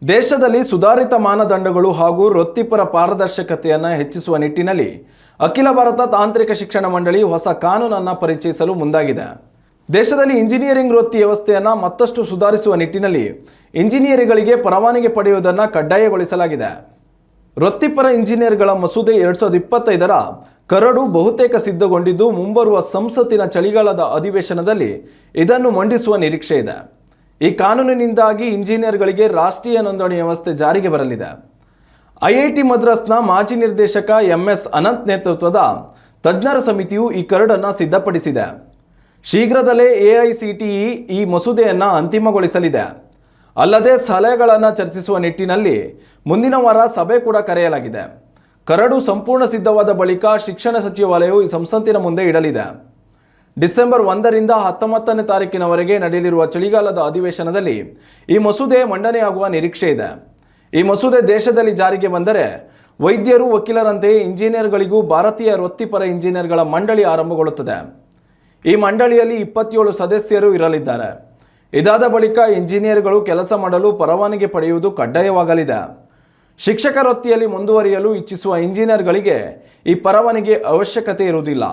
ದೇಶದಲ್ಲಿ ಸುಧಾರಿತ ಮಾನದಂಡಗಳು ಹಾಗೂ ವೃತ್ತಿಪರ ಪಾರದರ್ಶಕತೆಯನ್ನು ಹೆಚ್ಚಿಸುವ ನಿಟ್ಟಿನಲ್ಲಿ ಅಖಿಲ ಭಾರತ ತಾಂತ್ರಿಕ ಶಿಕ್ಷಣ ಮಂಡಳಿ ಹೊಸ ಕಾನೂನನ್ನು ಪರಿಚಯಿಸಲು ಮುಂದಾಗಿದೆ. ದೇಶದಲ್ಲಿ ಇಂಜಿನಿಯರಿಂಗ್ ವೃತ್ತಿ ವ್ಯವಸ್ಥೆಯನ್ನು ಮತ್ತಷ್ಟು ಸುಧಾರಿಸುವ ನಿಟ್ಟಿನಲ್ಲಿ ಇಂಜಿನಿಯರ್ಗಳಿಗೆ ಪರವಾನಗಿ ಪಡೆಯುವುದನ್ನು ಕಡ್ಡಾಯಗೊಳಿಸಲಾಗಿದೆ. ವೃತ್ತಿಪರ ಇಂಜಿನಿಯರ್ಗಳ ಮಸೂದೆ 2025ರ ಕರಡು ಬಹುತೇಕ ಸಿದ್ಧಗೊಂಡಿದ್ದು ಮುಂಬರುವ ಸಂಸತ್ತಿನ ಚಳಿಗಾಲದ ಅಧಿವೇಶನದಲ್ಲಿ ಇದನ್ನು ಮಂಡಿಸುವ ನಿರೀಕ್ಷೆ ಇದೆ. ಈ ಕಾನೂನಿನಿಂದಾಗಿ ಇಂಜಿನಿಯರ್ಗಳಿಗೆ ರಾಷ್ಟ್ರೀಯ ನೋಂದಣಿ ವ್ಯವಸ್ಥೆ ಜಾರಿಗೆ ಬರಲಿದೆ. ಐಐಟಿ ಮದ್ರಾಸ್ನ ಮಾಜಿ ನಿರ್ದೇಶಕ MS ಅನಂತ್ ನೇತೃತ್ವದ ತಜ್ಞರ ಸಮಿತಿಯು ಈ ಕರಡನ್ನು ಸಿದ್ಧಪಡಿಸಿದೆ. ಶೀಘ್ರದಲ್ಲೇ AICTE ಈ ಮಸೂದೆಯನ್ನು ಅಂತಿಮಗೊಳಿಸಲಿದೆ. ಅಲ್ಲದೆ ಸಲಹೆಗಳನ್ನು ಚರ್ಚಿಸುವ ನಿಟ್ಟಿನಲ್ಲಿ ಮುಂದಿನ ವಾರ ಸಭೆ ಕೂಡ ಕರೆಯಲಾಗಿದೆ. ಕರಡು ಸಂಪೂರ್ಣ ಸಿದ್ಧವಾದ ಬಳಿಕ ಶಿಕ್ಷಣ ಸಚಿವಾಲಯವು ಈ ಸಂಸತ್ತಿನ ಮುಂದೆ ಇಡಲಿದೆ. ಡಿಸೆಂಬರ್ 1ರಿಂದ 19ನೇ ತಾರೀಕಿನವರೆಗೆ ನಡೆಯಲಿರುವ ಚಳಿಗಾಲದ ಅಧಿವೇಶನದಲ್ಲಿ ಈ ಮಸೂದೆ ಮಂಡನೆಯಾಗುವ ನಿರೀಕ್ಷೆ ಇದೆ. ಈ ಮಸೂದೆ ದೇಶದಲ್ಲಿ ಜಾರಿಗೆ ಬಂದರೆ ವೈದ್ಯರು, ವಕೀಲರಂತೆಯೇ ಇಂಜಿನಿಯರ್ಗಳಿಗೂ ಭಾರತೀಯ ವೃತ್ತಿಪರ ಇಂಜಿನಿಯರ್ಗಳ ಮಂಡಳಿ ಆರಂಭಗೊಳ್ಳುತ್ತದೆ. ಈ ಮಂಡಳಿಯಲ್ಲಿ 27 ಸದಸ್ಯರು ಇರಲಿದ್ದಾರೆ. ಇದಾದ ಬಳಿಕ ಇಂಜಿನಿಯರ್ಗಳು ಕೆಲಸ ಮಾಡಲು ಪರವಾನಗಿ ಪಡೆಯುವುದು ಕಡ್ಡಾಯವಾಗಲಿದೆ. ಶಿಕ್ಷಕ ವೃತ್ತಿಯಲ್ಲಿ ಮುಂದುವರಿಯಲು ಇಚ್ಛಿಸುವ ಇಂಜಿನಿಯರ್ಗಳಿಗೆ ಈ ಪರವಾನಗಿ ಅವಶ್ಯಕತೆ ಇರುವುದಿಲ್ಲ.